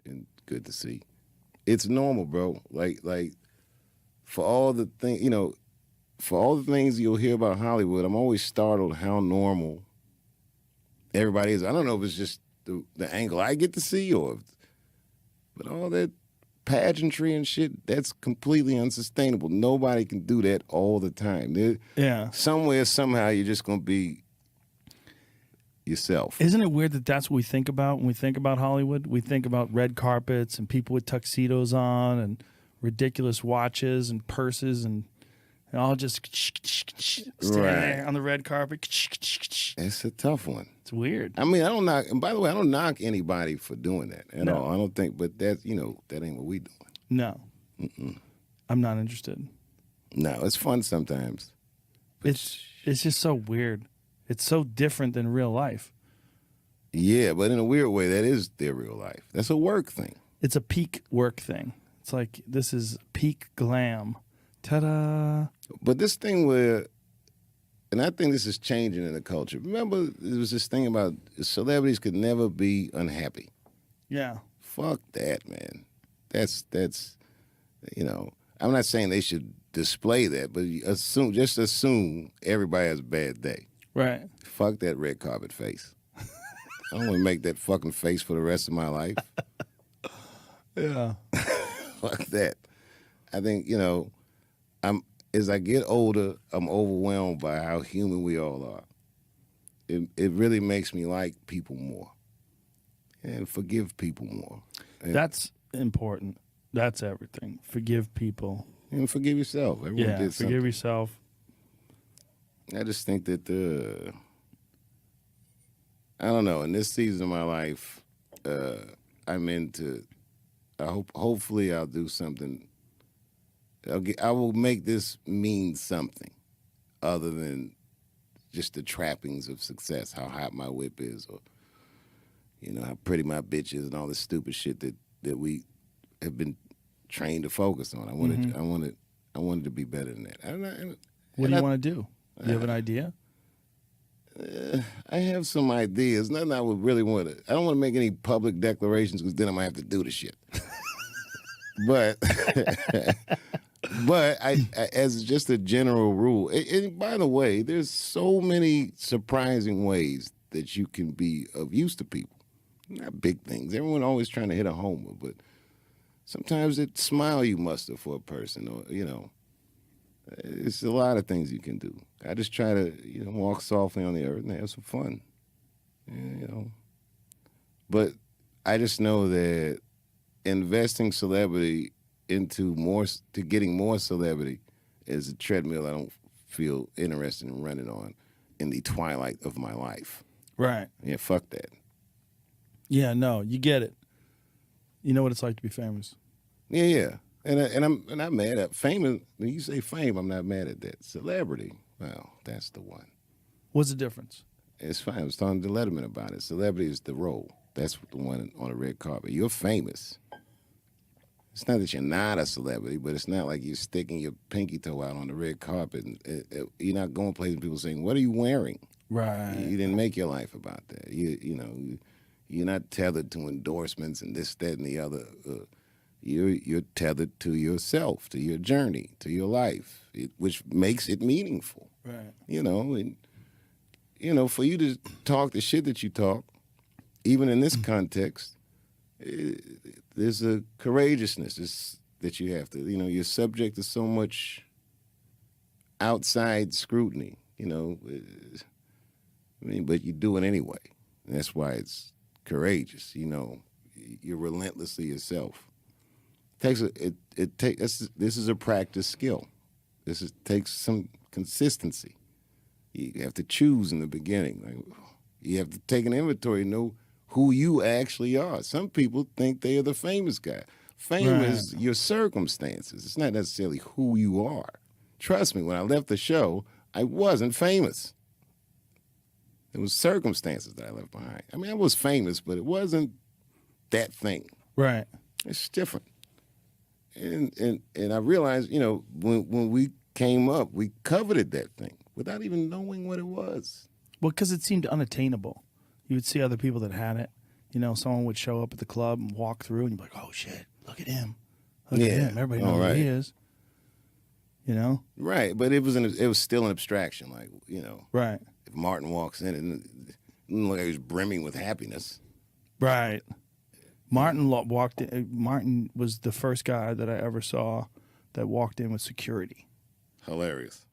and good to see. It's normal, bro. Like for all the thing, for all the things you'll hear about Hollywood, I'm always startled how normal everybody is. I don't know if it's just the angle I get to see but all that pageantry and shit, that's completely unsustainable. Nobody can do that all the time. Somewhere, somehow, you're just going to be yourself. Isn't it weird that that's what we think about when we think about Hollywood? We think about red carpets and people with tuxedos on and ridiculous watches and purses and all just standing there on the red carpet. It's a tough one. It's weird. I mean, I don't knock, and by the way, I don't knock anybody for doing that at all. I don't think, but that ain't what we doing. No. I'm not interested. No, it's fun sometimes. It's just so weird. It's so different than real life. Yeah, but in a weird way, that is their real life. That's a work thing. It's a peak work thing. It's like, this is peak glam. Ta-da. But this thing where, and I think this is changing in the culture. Remember, there was this thing about celebrities could never be unhappy. Yeah. Fuck that, man. That's I'm not saying they should display that, but just assume everybody has a bad day. Right. Fuck that red carpet face. I don't want to make that fucking face for the rest of my life. Yeah. Fuck that. I think, as I get older, I'm overwhelmed by how human we all are. It really makes me like people more and forgive people more. That's important. That's everything. Forgive people. And forgive yourself. Everyone did something. Forgive yourself. I just think that I don't know. In this season of my life, I'm into. Hopefully, I'll do something. I will make this mean something other than just the trappings of success. How hot my whip is, or how pretty my bitch is, and all this stupid shit that we have been trained to focus on. I wanted to be better than that. What do you want to do? Do you have an idea? I have some ideas. Nothing I would really want to. I don't want to make any public declarations because then I might have to do the shit. But I as just a general rule, and by the way, there's so many surprising ways that you can be of use to people. Not big things. Everyone always trying to hit a homer, but sometimes that smile you muster for a person, or it's a lot of things you can do. I just try to walk softly on the earth and have some fun, But I just know that investing celebrity to getting more celebrity is a treadmill I don't feel interested in running on in the twilight of my life. Right. Yeah, fuck that. Yeah, no, you get it. You know what it's like to be famous. Yeah. And I'm not mad at fame. When you say fame, I'm not mad at that. Celebrity, well, that's the one. What's the difference? It's fine. I was talking to Letterman about it. Celebrity is the role. That's the one on the red carpet. You're famous. It's not that you're not a celebrity, but it's not like you're sticking your pinky toe out on the red carpet. And you're not going places and people saying, "What are you wearing?" Right. You didn't make your life about that. You're not tethered to endorsements and this, that, and the other. You're tethered to yourself, to your journey, to your life, which makes it meaningful. Right. For you to talk the shit that you talk, even in this context, there's a courageousness that you have to. You're subject to so much outside scrutiny. But you do it anyway. And that's why it's courageous. You're relentlessly yourself. This is a practice skill. Takes some consistency. You have to choose in the beginning. You have to take an inventory and know who you actually are. Some people think they are the famous guy. Fame is your circumstances. It's not necessarily who you are. Trust me, when I left the show, I wasn't famous. It was circumstances that I left behind. I mean, I was famous, but it wasn't that thing. Right. It's different. And I realized, when we came up, we coveted that thing without even knowing what it was. Well, because it seemed unattainable. You would see other people that had it. You know, someone would show up at the club and walk through, and you'd be like, "Oh shit, look at him! Look at him! Everybody knows who he is." You know, right? But it was still an abstraction, like right, if Martin walks in and it didn't look like he was brimming with happiness, right. Martin walked in. Martin was the first guy that I ever saw that walked in with security. Hilarious.